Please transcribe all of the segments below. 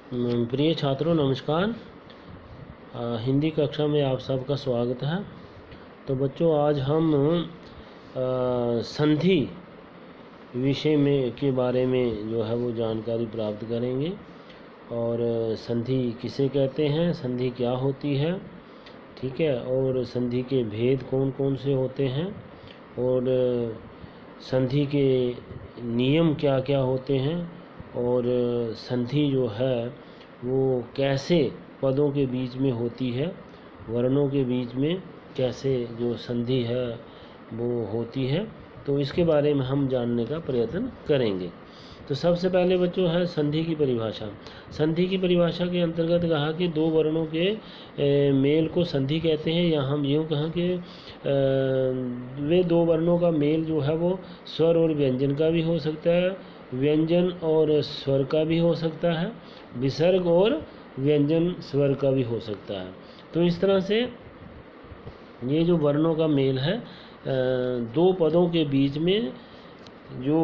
प्रिय छात्रों नमस्कार। हिंदी कक्षा में आप सबका स्वागत है। तो बच्चों आज हम संधि विषय में के बारे में जो है वो जानकारी प्राप्त करेंगे। और संधि किसे कहते हैं, संधि क्या होती है, ठीक है, और संधि के भेद कौन कौन से होते हैं, और संधि के नियम क्या क्या होते हैं, और संधि जो है वो कैसे पदों के बीच में होती है, वर्णों के बीच में कैसे जो संधि है वो होती है, तो इसके बारे में हम जानने का प्रयत्न करेंगे। तो सबसे पहले बच्चों है संधि की परिभाषा। संधि की परिभाषा के अंतर्गत कहा कि दो वर्णों के मेल को संधि कहते हैं, या हम यूँ कहें कि वे दो वर्णों का मेल जो है वो स्वर और व्यंजन का भी हो सकता है, व्यंजन और स्वर का भी हो सकता है, विसर्ग और व्यंजन स्वर का भी हो सकता है। तो इस तरह से ये जो वर्णों का मेल है, दो पदों के बीच में जो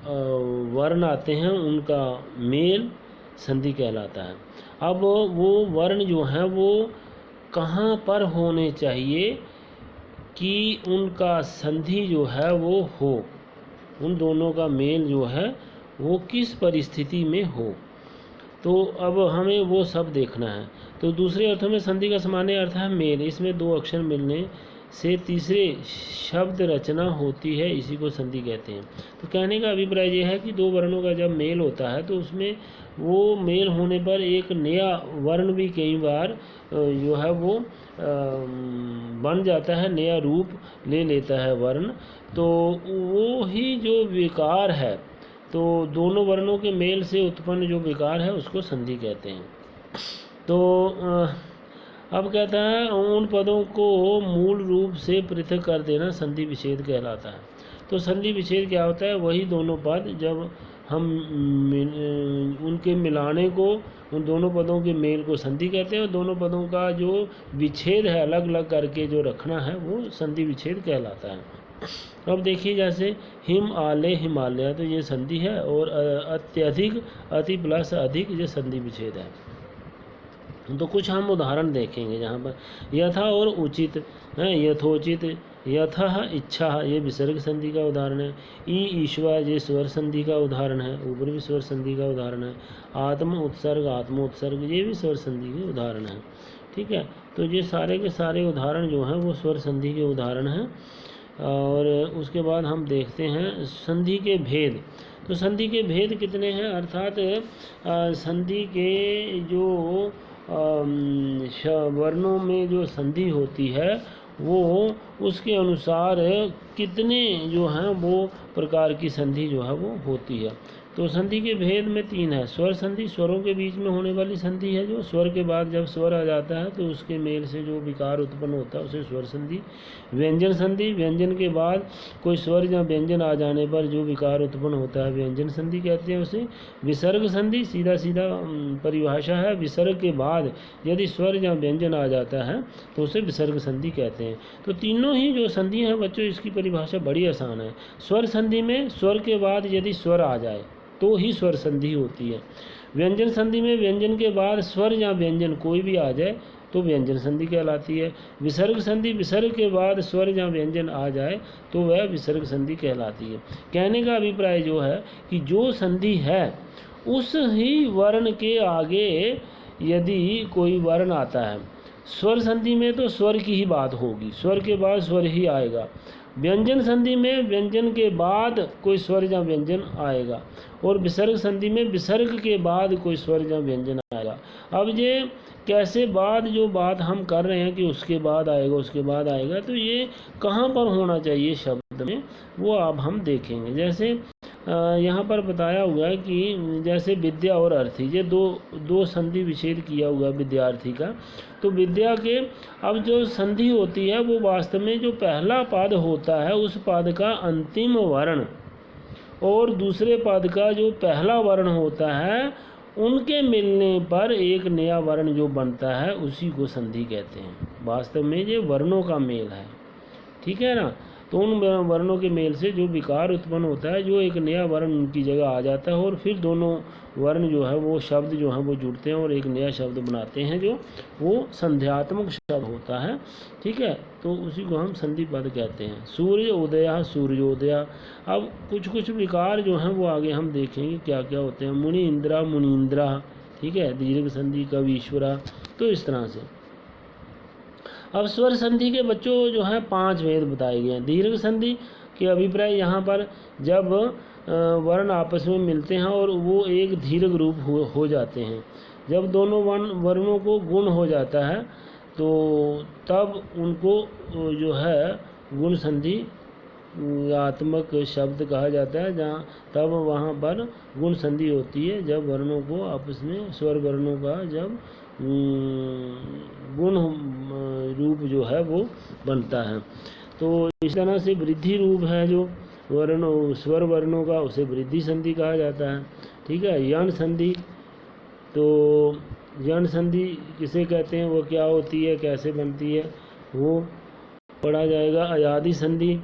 वर्ण आते हैं उनका मेल संधि कहलाता है। अब वो वर्ण जो हैं वो कहाँ पर होने चाहिए कि उनका संधि जो है वो हो, उन दोनों का मेल जो है वो किस परिस्थिति में हो, तो अब हमें वो सब देखना है। तो दूसरे अर्थों में संधि का सामान्य अर्थ है मेल। इसमें दो अक्षर मिलने से तीसरे शब्द रचना होती है, इसी को संधि कहते हैं। तो कहने का अभिप्राय यह है कि दो वर्णों का जब मेल होता है तो उसमें वो मेल होने पर एक नया वर्ण भी कई बार जो है वो बन जाता है, नया रूप ले लेता है वर्ण। तो वो ही जो विकार है, तो दोनों वर्णों के मेल से उत्पन्न जो विकार है उसको संधि कहते हैं। तो अब कहता है उन पदों को मूल रूप से पृथक कर देना संधि विच्छेद कहलाता है। तो संधि विच्छेद क्या होता है, वही दोनों पद जब हम उनके मिलाने को, उन दोनों पदों के मेल को संधि कहते हैं, और दोनों पदों का जो विच्छेद है अलग अलग करके जो रखना है वो संधि विच्छेद कहलाता है। अब देखिए जैसे हिम आले हिमालय, तो ये संधि है, और अत्यधिक अति प्लस अधिक ये संधि विच्छेद है। तो कुछ हम उदाहरण देखेंगे जहाँ पर यथा और उचित है, यथोचित, यथः इच्छा, ये विसर्ग संधि का उदाहरण है। ईश्वा ये स्वर संधि का उदाहरण है, ऊपर भी स्वर संधि का उदाहरण है। आत्म उत्सर्ग ये भी स्वर संधि के उदाहरण है, ठीक है। तो ये सारे के सारे उदाहरण जो हैं वो स्वर संधि के उदाहरण हैं। और उसके बाद हम देखते हैं संधि के भेद। तो संधि के भेद कितने हैं, अर्थात संधि के जो वर्णों में जो संधि होती है वो उसके अनुसार कितने जो हैं वो प्रकार की संधि जो है वो होती है। तो संधि के भेद में तीन है। स्वर संधि, स्वरों के बीच में होने वाली संधि है, जो स्वर के बाद जब स्वर आ जाता है तो उसके मेल से जो विकार उत्पन्न होता है उसे स्वर संधि। व्यंजन संधि, व्यंजन के बाद कोई स्वर या व्यंजन आ जाने पर जो विकार उत्पन्न होता है व्यंजन संधि कहते हैं उसे। विसर्ग संधि, सीधा सीधा परिभाषा है, विसर्ग के बाद यदि स्वर या व्यंजन आ जाता है तो उसे विसर्ग संधि कहते हैं। तो तीनों ही जो संधियाँ हैं बच्चों, इसकी परिभाषा बड़ी आसान है। स्वर संधि में स्वर के बाद यदि स्वर आ जाए तो ही स्वर संधि होती है। व्यंजन संधि में व्यंजन के बाद स्वर या व्यंजन कोई भी आ जाए तो व्यंजन संधि कहलाती है। विसर्ग संधि, विसर्ग के बाद स्वर या व्यंजन आ जाए तो वह विसर्ग संधि कहलाती है। कहने का अभिप्राय जो है कि जो संधि है उस ही वर्ण के आगे यदि कोई वर्ण आता है, स्वर संधि में तो स्वर की ही बात होगी, स्वर के बाद स्वर ही आएगा। व्यंजन संधि में व्यंजन के बाद कोई स्वर या व्यंजन आएगा, और विसर्ग संधि में विसर्ग के बाद कोई स्वर या व्यंजन आएगा। अब ये कैसे बाद जो बात हम कर रहे हैं कि उसके बाद आएगा उसके बाद आएगा, तो ये कहाँ पर होना चाहिए शब्द में, वो अब हम देखेंगे। जैसे यहाँ पर बताया हुआ है कि जैसे विद्या और अर्थी, ये दो संधि विच्छेद किया हुआ विद्यार्थी का। तो विद्या के अब जो संधि होती है वो वास्तव में जो पहला पद होता है उस पद का अंतिम वर्ण और दूसरे पद का जो पहला वर्ण होता है उनके मिलने पर एक नया वर्ण जो बनता है उसी को संधि कहते हैं। वास्तव में ये वर्णों का मेल है, ठीक है ना। तो उन वर्णों के मेल से जो विकार उत्पन्न होता है, जो एक नया वर्ण उनकी जगह आ जाता है और फिर दोनों वर्ण जो है वो शब्द जो है वो जुड़ते हैं और एक नया शब्द बनाते हैं, जो वो संध्यात्मक शब्द होता है। ठीक है, तो उसी को हम संधि पद कहते हैं। सूर्य उदय, सूर्योदया। अब कुछ कुछ विकार जो हैं वो आगे हम देखेंगे क्या क्या होते हैं। मुनि इंद्रा, मुनीन्द्रा। ठीक है, दीर्घ संधि, कवीश्वरा। तो इस तरह से अब स्वर संधि के बच्चों जो है 5 भेद बताए गए हैं। दीर्घ संधि के अभिप्राय यहाँ पर जब वर्ण आपस में मिलते हैं और वो एक दीर्घ रूप हो जाते हैं, जब दोनों वर्णों को गुण हो जाता है तो तब उनको जो है गुण संधि आत्मक शब्द कहा जाता है। जहाँ तब वहाँ पर गुण संधि होती है जब वर्णों को आपस में, स्वर वर्णों का जब गुण रूप जो है वो बनता है। तो इस तरह से वृद्धि रूप है जो स्वर वर्णों का, उसे वृद्धि संधि कहा जाता है। ठीक है, यण संधि, तो यण संधि किसे कहते हैं, वो क्या होती है, कैसे बनती है, वो पढ़ा जाएगा। अयादि संधि,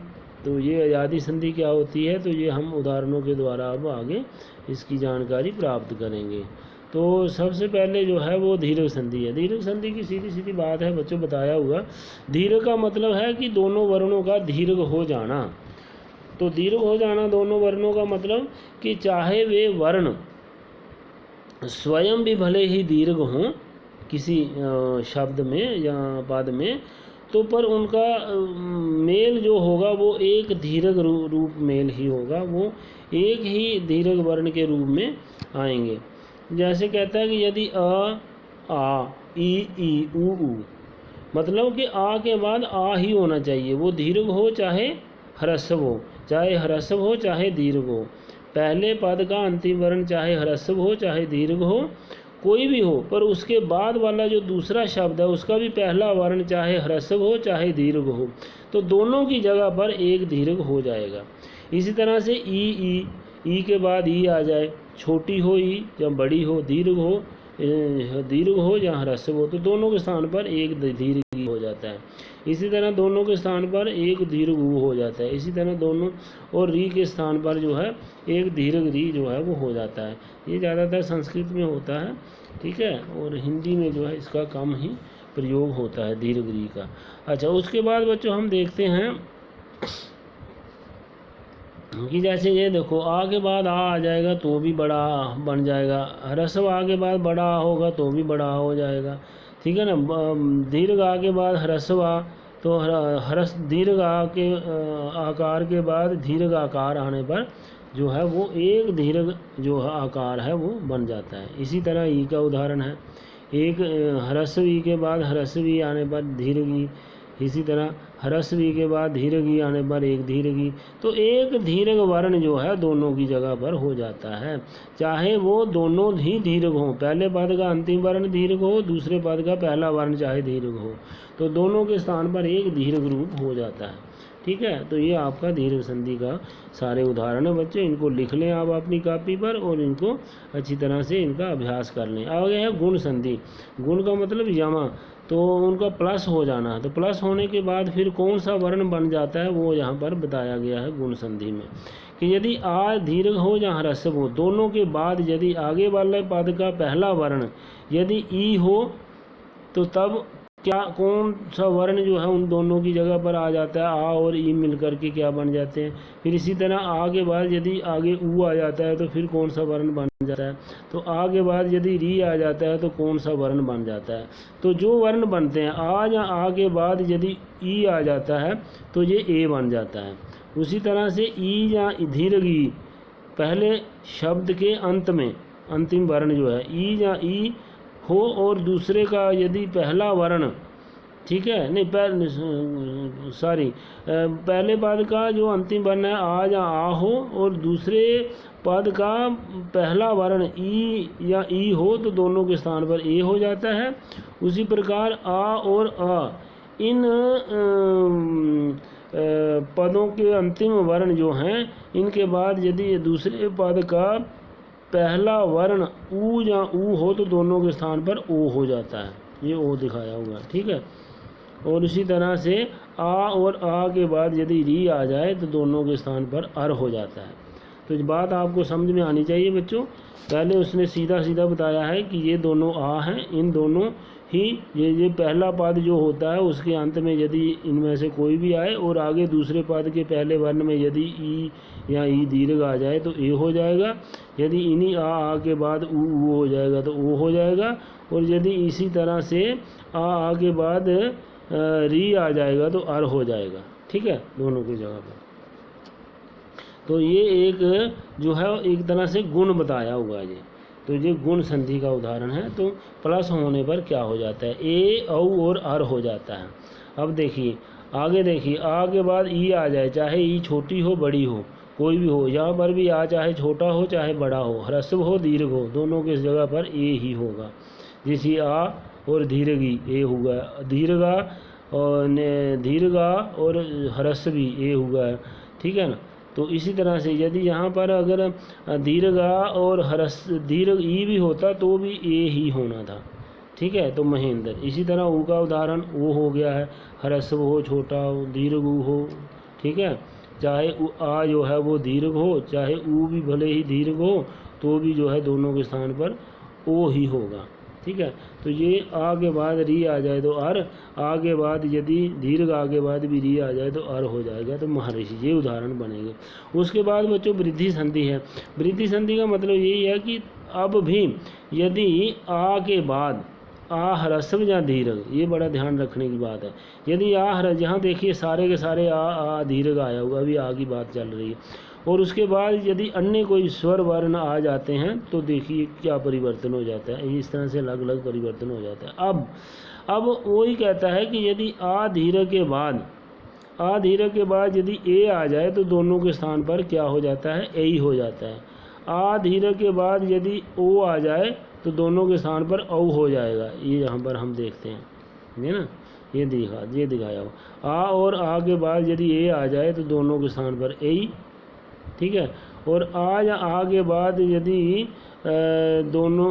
तो ये अयादि संधि क्या होती है, तो ये हम उदाहरणों के द्वारा अब आगे इसकी जानकारी प्राप्त करेंगे। तो सबसे पहले जो है वो दीर्घ संधि है। दीर्घ संधि की सीधी सीधी बात है बच्चों, बताया हुआ। दीर्घ का मतलब है कि दोनों वर्णों का दीर्घ हो जाना। तो दीर्घ हो जाना दोनों वर्णों का मतलब कि चाहे वे वर्ण स्वयं भी भले ही दीर्घ हों किसी शब्द में या पद में, तो पर उनका मेल जो होगा वो एक दीर्घ रूप मेल ही होगा, वो एक ही दीर्घ वर्ण के रूप में आएंगे। जैसे कहता है कि यदि अ, आ, ई, उ, मतलब कि आ के बाद आ ही होना चाहिए, वो दीर्घ हो चाहे ह्रस्व हो, चाहे ह्रस्व हो चाहे दीर्घ हो। पहले पद का अंतिम वर्ण चाहे ह्रस्व हो चाहे दीर्घ हो, कोई भी हो, पर उसके बाद वाला जो दूसरा शब्द है उसका भी पहला वर्ण चाहे ह्रस्व हो चाहे दीर्घ हो, तो दोनों की जगह पर एक दीर्घ हो जाएगा। इसी तरह से ई के बाद ई आ जाए, छोटी हो ई या बड़ी हो, दीर्घ हो या ह्रस्व हो, तो दोनों के स्थान पर एक दीर्घ ई हो जाता है। इसी तरह दोनों के स्थान पर एक दीर्घ ऊ हो जाता है। इसी तरह दोनों और री के स्थान पर जो है एक दीर्घ री जो है वो हो जाता है। ये ज़्यादातर संस्कृत में होता है, ठीक है, और हिंदी में जो है इसका कम ही प्रयोग होता है दीर्घ री का। अच्छा, उसके बाद बच्चों हम देखते हैं कि जैसे ये देखो, आ के बाद आ जाएगा तो भी बड़ा बन जाएगा, ह्रस्व आ के बाद बड़ा होगा तो भी बड़ा हो जाएगा। ठीक है ना, दीर्घ आ के बाद ह्रस्व आ, तो दीर्घ आ के आकार के बाद दीर्घ आकार आने पर जो है वो एक दीर्घ जो आकार है वो बन जाता है। इसी तरह ई का उदाहरण है, एक ह्रस्व ई के बाद ह्रस्व ई आने पर दीर्घ ई, इसी तरह ह्रस्व ई के बाद दीर्घ ई आने पर एक दीर्घ ई, तो एक दीर्घ वर्ण जो है दोनों की जगह पर हो जाता है, चाहे वो दोनों ही दीर्घ हो, पहले पद का अंतिम वर्ण दीर्घ हो, दूसरे पद का पहला वर्ण चाहे दीर्घ हो, तो दोनों के स्थान पर एक दीर्घ रूप हो जाता है। ठीक है, तो ये आपका दीर्घ संधि का सारे उदाहरण है बच्चे, इनको लिख लें आप अपनी कॉपी पर और इनको अच्छी तरह से इनका अभ्यास कर लें। आगे है गुण संधि। गुण का मतलब यमा, तो उनका प्लस हो जाना है, तो प्लस होने के बाद फिर कौन सा वर्ण बन जाता है वो यहाँ पर बताया गया है गुण संधि में, कि यदि आ दीर्घ हो या ह्रस्व हो, दोनों के बाद यदि आगे वाले पद का पहला वर्ण यदि ई हो, तो तब क्या कौन सा वर्ण जो है उन दोनों की जगह पर आ जाता है, आ और ई मिलकर के क्या बन जाते हैं। फिर इसी तरह आ के बाद यदि आगे ऊ आ जाता है तो फिर कौन सा वर्ण बन जाता है, तो आ के बाद यदि री आ जाता है तो कौन सा वर्ण बन जाता है। तो जो वर्ण बनते हैं आ या आ के बाद यदि ई आ जाता है तो ये ए बन जाता है। उसी तरह से ई या दीर्घ ई पहले शब्द के अंत में अंतिम वर्ण जो है ई या ई हो और दूसरे का यदि पहला वर्ण, ठीक है, नहीं पहले पद का जो अंतिम वर्ण है आ या आ हो और दूसरे पद का पहला वर्ण ई या ई हो, तो दोनों के स्थान पर ए हो जाता है। उसी प्रकार आ और अ इन पदों के अंतिम वर्ण जो हैं, इनके बाद यदि दूसरे पद का पहला वर्ण ऊ या ऊ हो तो दोनों के स्थान पर ओ हो जाता है। ये ओ दिखाया हुआ है, ठीक है। और इसी तरह से आ और आ के बाद यदि री आ जाए तो दोनों के स्थान पर अर हो जाता है। तो इस बात आपको समझ में आनी चाहिए बच्चों। पहले उसने सीधा सीधा बताया है कि ये दोनों आ हैं, इन दोनों ही ये पहला पद जो होता है उसके अंत में यदि इनमें से कोई भी आए और आगे दूसरे पद के पहले वर्ण में यदि ई या ई दीर्घ आ जाए तो ए हो जाएगा। यदि इन्हीं आ के बाद ऊ हो जाएगा तो ओ हो जाएगा। और यदि इसी तरह से आ के बाद री आ जाएगा तो अर हो जाएगा। ठीक है, दोनों की जगह पर। तो ये एक जो है एक तरह से गुण बताया हुआ है ये। तो ये गुण संधि का उदाहरण है। तो प्लस होने पर क्या हो जाता है, ए औ और अर हो जाता है। अब देखिए आगे, देखिए आ के बाद ई आ जाए, चाहे ई छोटी हो बड़ी हो कोई भी हो, यहाँ पर भी आ चाहे छोटा हो चाहे बड़ा हो, ह्रस्व हो दीर्घ हो, दोनों की जगह पर ए ही होगा। जैसे आ और दीर्घी ए होगा, दीर्घा और दीर्घा और ह्रस्वी ए होगा। ठीक है ना। तो इसी तरह से यदि यहाँ पर अगर दीर्घा और दीर्घ ई भी होता तो भी ए ही होना था। ठीक है। तो महेंद्र, इसी तरह ऊ का उदाहरण वो हो गया है, ह्रस्व हो छोटा हो दीर्घ ऊ हो। ठीक है, चाहे आ जो है वो दीर्घ हो चाहे ऊ भी भले ही दीर्घ हो तो भी जो है दोनों के स्थान पर ओ ही होगा। ठीक है। तो ये आ के बाद री आ जाए तो अर, आ के बाद यदि दीर्घ आ के बाद भी री आ जाए तो अर हो जाएगा। तो महर्षि, ये उदाहरण बनेंगे। उसके बाद बच्चों वृद्धि संधि है। वृद्धि संधि का मतलब यही है कि अब भी यदि आ के बाद आ ह्रस्व या दीर्घ, ये बड़ा ध्यान रखने की बात है। यदि आ ह्रस्व, यहाँ देखिए सारे के सारे आ दीर्घ आया हुआ, अभी आ की बात चल रही है। और उसके बाद यदि अन्य कोई स्वर वर्ण आ जाते हैं तो देखिए क्या परिवर्तन हो जाता है। इस तरह से अलग अलग परिवर्तन हो जाता है। अब वही कहता है कि यदि आ दीर्घ के बाद यदि ए आ जाए तो दोनों के स्थान पर क्या हो जाता है, ए ही हो जाता है। आ दीर्घ के बाद यदि ओ आ जाए तो दोनों के स्थान पर औ हो जाएगा। ये यहाँ पर हम देखते हैं, है ना, ये दिखाया हो। आ और आ के बाद यदि ए आ जाए तो दोनों के स्थान पर ए ही। ठीक है। और आ या आ के बाद यदि दोनों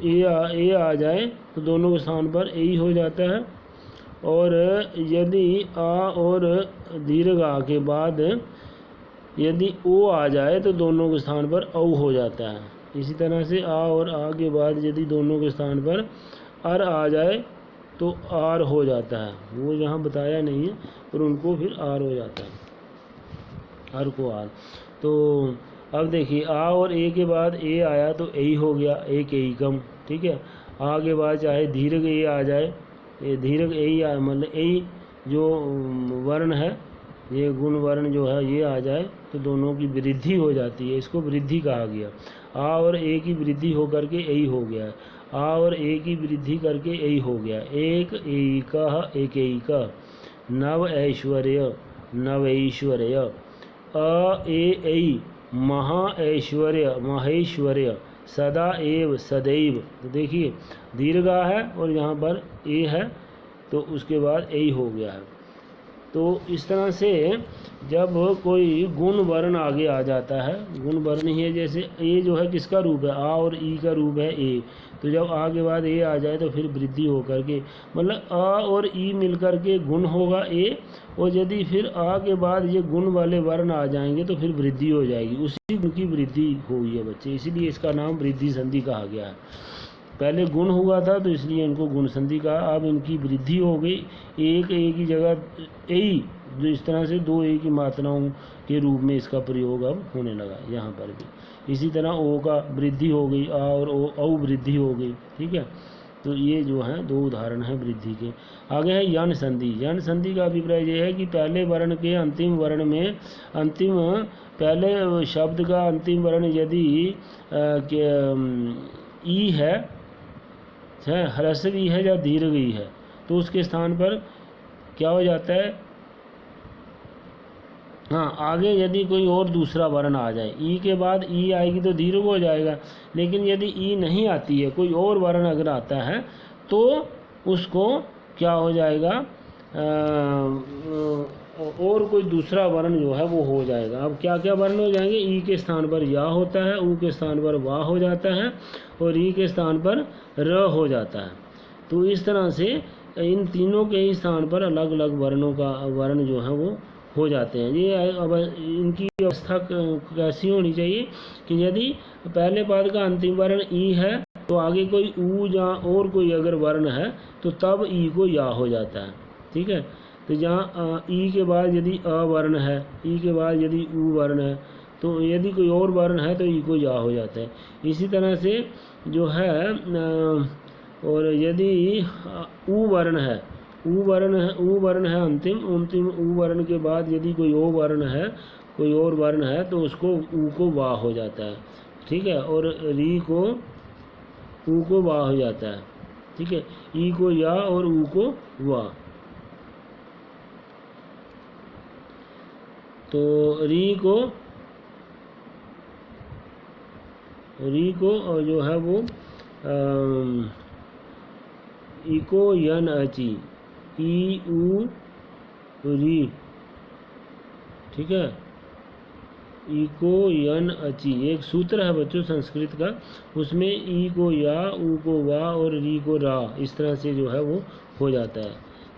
ए आ जाए तो दोनों के स्थान पर ए ही हो जाता है। और यदि आ और दीर्घ आ के बाद यदि ओ आ जाए तो दोनों के स्थान पर औ हो जाता है। इसी तरह से आ और आ के बाद यदि दोनों के स्थान पर अर आ जाए तो आर हो जाता है। वो यहाँ बताया नहीं है पर उनको फिर आर हो जाता है, अर को आर। तो अब देखिए आ और ए के बाद ए आया तो ए हो गया, एक ए कम। ठीक है। आ के बाद चाहे दीर्घ ए आ जाए, दीर्घ ए आए मतलब ए जो वर्ण है, ये गुण वर्ण जो है ये आ जाए तो दोनों की वृद्धि हो जाती है। इसको वृद्धि कहा गया। आ और ए की वृद्धि होकर के ए हो गया है, आ और ए की वृद्धि करके ए हो गया। एक एक नव ऐश्वर्य नवैश्वर्य, ऐ महा ऐश्वर्य महेश्वर्य, सदा एव सदैव। तो देखिए दीर्घा है और यहाँ पर ए है तो उसके बाद ए हो गया है। तो इस तरह से जब कोई गुण वर्ण आगे आ जाता है, गुण वर्ण ही है, जैसे ए जो है किसका रूप है, आ और ई का रूप है ए, तो जब आ के बाद ए आ जाए तो फिर वृद्धि होकर के मतलब आ और ई मिलकर के गुण होगा ए, और यदि फिर आ के बाद ये गुण वाले वर्ण आ जाएंगे तो फिर वृद्धि हो जाएगी, उसी गुण की वृद्धि हुई है बच्चे, इसीलिए इसका नाम वृद्धि संधि कहा गया है। पहले गुण हुआ था तो इसलिए इनको गुण संधि कहा। अब इनकी वृद्धि हो गई, एक ए की जगह ए, जो इस तरह से दो ए की मात्राओं के रूप में इसका प्रयोग अब होने लगा यहाँ पर भी। इसी तरह ओ का वृद्धि हो गई, आ और ओ औ वृद्धि हो गई। ठीक है। तो ये जो है दो उदाहरण हैं वृद्धि के। आगे है यन संधि। यन संधि का अभिप्राय ये है कि पहले वर्ण के अंतिम वर्ण में पहले शब्द का अंतिम वर्ण यदि ई है, ह्रस्व ई है या दीर्घ ई है, तो उसके स्थान पर क्या हो जाता है, हाँ आगे यदि कोई और दूसरा वर्ण आ जाए, ई के बाद ई आएगी तो दीर्घ हो जाएगा। लेकिन यदि ई नहीं आती है, कोई और वर्ण अगर आता है तो उसको क्या हो जाएगा, और कोई दूसरा वर्ण जो है वो हो जाएगा। अब क्या क्या वर्ण हो जाएंगे, ई के स्थान पर या होता है, ऊ के स्थान पर वाह हो जाता है और ई के स्थान पर र हो जाता है। तो इस तरह से इन तीनों के ही स्थान पर अलग अलग वर्ण जो है वो हो जाते हैं। ये अब इनकी अवस्था कैसी होनी चाहिए कि यदि पहले पद का अंतिम वर्ण ई है तो आगे कोई ऊ या और कोई अगर वर्ण है तो तब ई को या हो जाता है। ठीक है, तो जहाँ ई के बाद यदि अ वर्ण है, ई के बाद यदि ऊ वर्ण है, तो यदि कोई और वर्ण है तो ई को या हो जाता है। इसी तरह से जो है और यदि ऊ वर्ण है, ऊ वर्ण है अंतिम ऊ वर्ण के बाद यदि कोई और वर्ण है, कोई और वर्ण है तो उसको ऊ को वा हो जाता है। ठीक है, और री को ऊ को वा हो जाता है। ठीक है, ई को या और ऊ को वा। तो री को जो है वो इको यन अची, ई ऊ री। ठीक है, इको यन अची एक सूत्र है बच्चों संस्कृत का, उसमें ई को या, ऊ को वा और री को रा, इस तरह से जो है वो हो जाता है।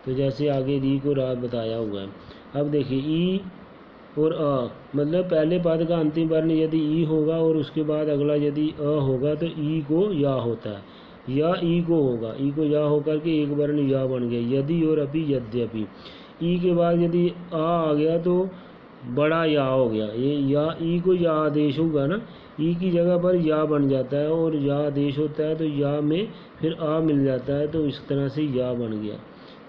तो जैसे आगे री को रा बताया हुआ है। अब देखिए ई और अ, मतलब पहले पद का अंतिम वर्ण यदि ई होगा और उसके बाद अगला यदि अ होगा तो ई को या होता है, या ई को होगा, ई को या होकर के एक वर्ण या बन गया। यदि और अपि यद्यपि, ई के बाद यदि आ गया तो बड़ा या हो गया। ये या ई को या आदेश होगा ना, ई की जगह पर या बन जाता है और या आदेश होता है तो या में फिर आ मिल जाता है, तो इस तरह से या बन गया।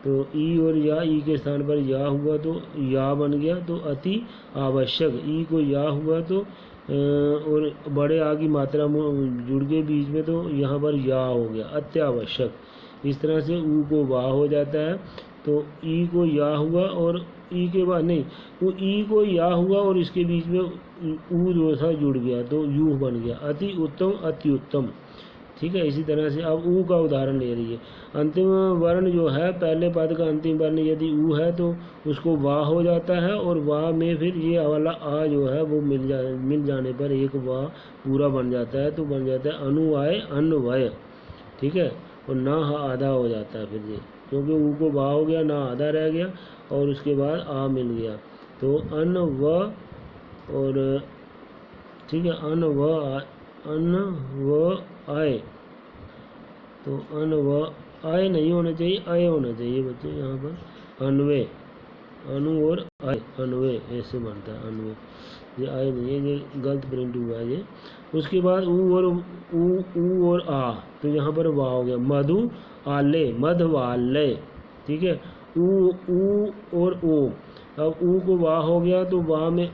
तो ई और या, ई के स्थान पर या हुआ तो या बन गया। तो अति आवश्यक, ई को या हुआ तो और बड़े आ की मात्रा जुड़ के बीच में तो यहाँ पर या हो गया, अत्यावश्यक। इस तरह से ऊ को वा हो जाता है। तो ई को या हुआ और ई के बाद नहीं, तो ई को या हुआ और इसके बीच में ऊ जो था जुड़ गया तो यू बन गया, अति उत्तम, अति उत्तम। ठीक है, इसी तरह से अब ऊ का उदाहरण ले रही है। अंतिम वर्ण जो है, पहले पद का अंतिम वर्ण यदि ऊ है तो उसको वा हो जाता है और वा में फिर ये वाला आ जो है वो मिल जाने पर एक वा पूरा बन जाता है, तो बन जाता है अनुवाय अन्वय। ठीक है, और ना आधा हो जाता है फिर ये, क्योंकि ऊ को वा हो गया, ना आधा रह गया और उसके बाद आ मिल गया। तो अन व और ठीक है, अन व आए, तो अन व आए नहीं होना चाहिए, आए होना चाहिए बच्चे यहाँ पर। अनवे, अनु और आए, अनवे ऐसे बनता है, अनवे। ये आए नहीं है, ये गलत प्रिंट हुआ है ये। उसके बाद ऊ और आ, तो यहाँ पर वा हो गया। मधु आले, मधवालय। ठीक है, ऊ और ओ, अब ऊ को वा हो गया तो वा में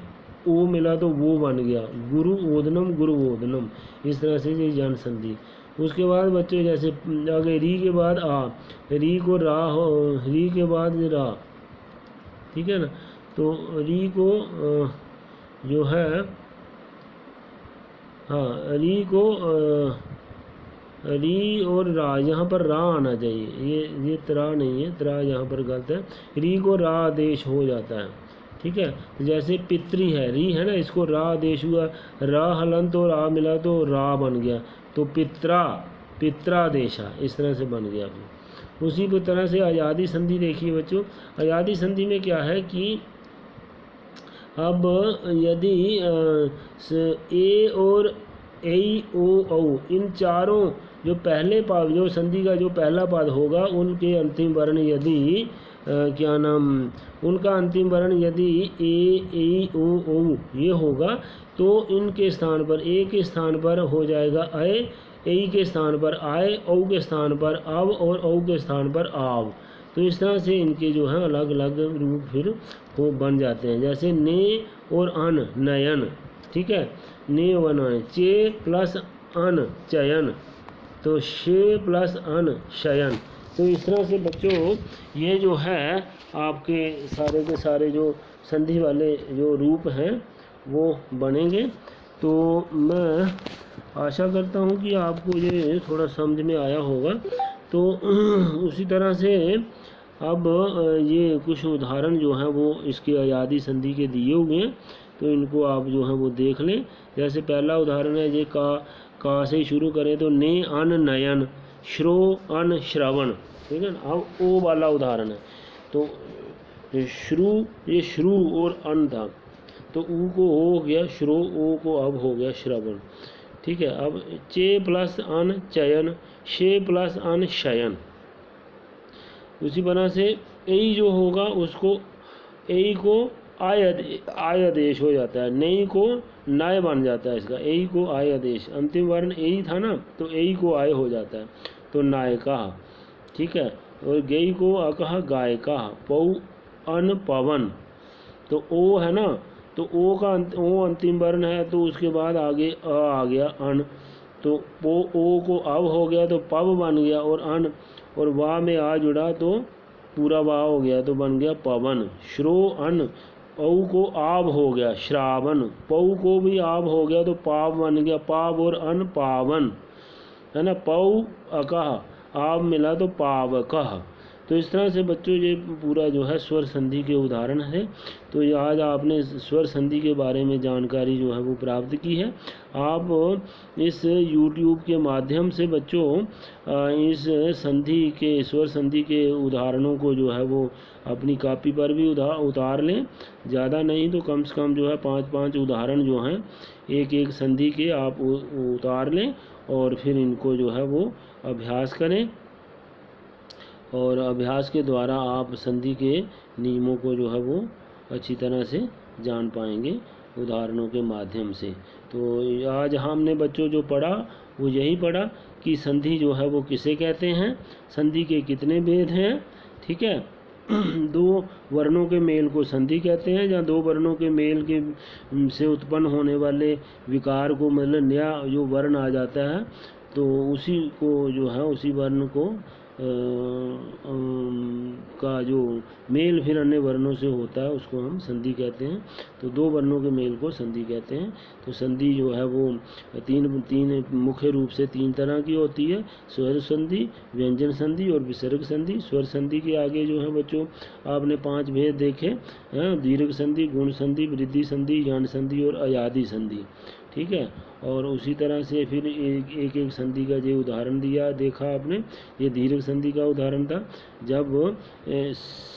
ओ मिला तो वो बन गया, गुरु ओदनम, गुरु ओदनम। इस तरह से ये जन संधि। उसके बाद बच्चे जैसे आगे री के बाद आ, री को रा हो, री के बाद रा। ठीक है ना, तो री को जो है, हाँ री को री और रा, यहाँ पर रा आना चाहिए, ये त्रा नहीं है, त्रा यहाँ पर गलत है। री को रा आदेश हो जाता है। ठीक है, जैसे पितरी है, री है ना, इसको रा आदेश हुआ, रा हलंत और आ मिला तो रा बन गया, तो पित्रादेशा, इस तरह से बन गया। उसी तरह से आजादी संधि देखिए बच्चों। आजादी संधि में क्या है कि अब यदि ए और ए ओ औ, इन चारों जो पहले पद, जो संधि का जो पहला पद होगा उनके अंतिम वर्ण यदि क्या नाम, उनका अंतिम वर्ण यदि ए ओ औ ये होगा तो इनके स्थान पर, ए के स्थान पर हो जाएगा अय, ए के स्थान पर आय, औ के स्थान पर अब और औ के स्थान पर आव। तो इस तरह से इनके जो है अलग अलग रूप फिर वो बन जाते हैं। जैसे ने और अन, नयन। ठीक है, ने वन आए, चे प्लस अन चयन, तो शे प्लस अन शयन। तो इस तरह से बच्चों ये जो है आपके सारे के सारे जो संधि वाले जो रूप हैं वो बनेंगे। तो मैं आशा करता हूँ कि आपको ये थोड़ा समझ में आया होगा। तो उसी तरह से अब ये कुछ उदाहरण जो हैं वो इसके आजादी संधि के दिए हुए हैं, तो इनको आप जो है वो देख लें। जैसे पहला उदाहरण है ये का से शुरू करें तो ने अन नयन, श्रो अन श्रवण, ठीक है ना। अब ओ वाला उदाहरण है, तो श्रु, ये श्रु और अन था, तो ऊ को हो गया श्रो, ओ को अब हो गया श्रवण, ठीक है। अब चे प्लस अन चयन, शे प्लस अन शयन। उसी तरह से ए जो होगा उसको ए को आय आदेश हो जाता है, नई को नाय बन जाता है इसका, ए को आय आदेश, अंतिम वर्ण ए था ना, तो ए को आय हो जाता है, तो नाय कहा, ठीक है। और गई को अकह गाय कहा, पौ अन पवन, तो ओ है ना, तो ओ का ओ अंतिम वर्ण है, तो उसके बाद आगे आ गया अन, तो ओ को अब हो गया तो पव बन गया, और अन और वाह में आ जुड़ा तो पूरा वाह हो गया, तो बन गया पवन। श्रो अन, औ को आब हो गया श्रावण, पौ को भी आब हो गया तो पाव बन गया पाव, और अन पावन, है ना। पौ अकह, आब मिला तो पावकह। तो इस तरह से बच्चों ये पूरा जो है स्वर संधि के उदाहरण है। तो आज आपने स्वर संधि के बारे में जानकारी जो है वो प्राप्त की है। आप इस YouTube के माध्यम से बच्चों इस संधि के स्वर संधि के उदाहरणों को जो है वो अपनी कॉपी पर भी उतार लें, ज़्यादा नहीं तो कम से कम जो है 5-5 उदाहरण जो हैं एक एक संधि के आप उतार लें, और फिर इनको जो है वो अभ्यास करें, और अभ्यास के द्वारा आप संधि के नियमों को जो है वो अच्छी तरह से जान पाएंगे उदाहरणों के माध्यम से। तो आज हमने बच्चों जो पढ़ा वो यही पढ़ा कि संधि जो है वो किसे कहते हैं, संधि के कितने भेद हैं, ठीक है। दो वर्णों के मेल को संधि कहते हैं, जहाँ दो वर्णों के मेल के से उत्पन्न होने वाले विकार को, मतलब नया जो वर्ण आ जाता है, तो उसी को जो है उसी वर्ण को का जो मेल फिर अन्य वर्णों से होता है उसको हम संधि कहते हैं। तो दो वर्णों के मेल को संधि कहते हैं। तो संधि जो है वो तीन मुख्य रूप से 3 तरह की होती है, स्वर संधि, व्यंजन संधि और विसर्ग संधि। स्वर संधि के आगे जो है बच्चों आपने 5 भेद देखे, दीर्घ संधि, गुण संधि, वृद्धि संधि, यान संधि और अयादि संधि, ठीक है। और उसी तरह से फिर एक संधि का जो उदाहरण दिया देखा आपने, ये दीर्घ संधि का उदाहरण था, जब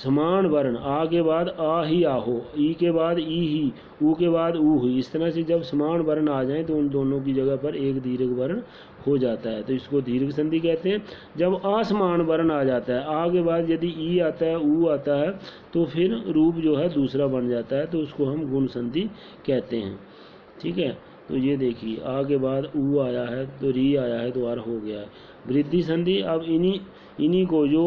समान वर्ण आ के बाद आ ही आ हो, ई के बाद ई ही, ऊ के बाद ऊ हुई, इस तरह से जब समान वर्ण आ जाएं तो उन दोनों की जगह पर एक दीर्घ वर्ण हो जाता है, तो इसको दीर्घ संधि कहते हैं। जब असमान वर्ण आ जाता है, आ के बाद यदि ई आता है, ऊ आता है, तो फिर रूप जो है दूसरा बन जाता है, तो उसको हम गुण संधि कहते हैं, ठीक है। तो ये देखिए आ के बाद ऊ आया है तो री आया है तो आर हो गया है। वृद्धि संधि, अब इन्हीं को जो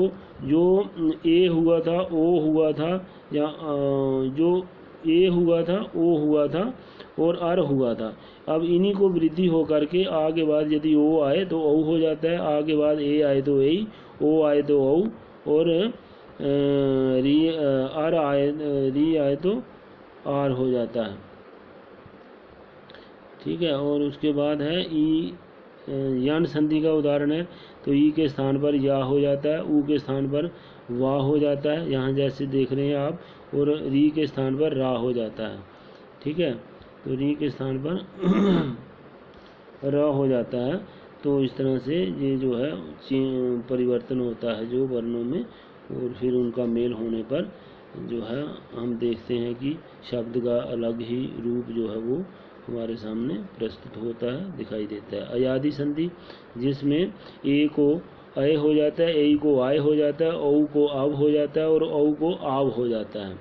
ए हुआ था, ओ हुआ था, या जो ए हुआ था, ओ हुआ था और अर हुआ था, अब इन्हीं को वृद्धि हो करके आ के बाद यदि ओ आए तो औ हो जाता है, आ के बाद ए आए तो ए, ओ आए तो औ, और री अर आए, री आए तो आर हो जाता है, ठीक है। और उसके बाद है ई, यान संधि का उदाहरण है, तो ई के स्थान पर या हो जाता है, ऊ के स्थान पर वाह हो जाता है, यहाँ जैसे देख रहे हैं आप, और री के स्थान पर रा हो जाता है, ठीक है। तो री के स्थान पर रा हो जाता है। तो इस तरह से ये जो है परिवर्तन होता है जो वर्णों में, और फिर उनका मेल होने पर जो है हम देखते हैं कि शब्द का अलग ही रूप जो है वो हमारे सामने प्रस्तुत होता है, दिखाई देता है। अयादि संधि, जिसमें ए को अय हो जाता है, ए को आय हो जाता है, औ को अब हो जाता है और औ को आव हो जाता है।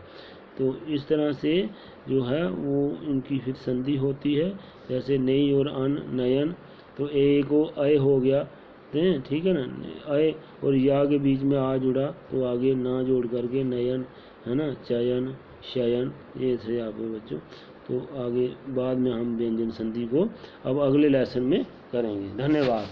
तो इस तरह से जो है वो इनकी फिर संधि होती है, जैसे नई और अन, नयन, तो ए को अय हो गया, ठीक है ना, अय और या के बीच में आ जुड़ा तो आगे ना जोड़ करके नयन, है ना, चयन, शयन, ये थे आपके बच्चों। तो आगे बाद में हम व्यंजन संधि को अब अगले लेसन में करेंगे। धन्यवाद।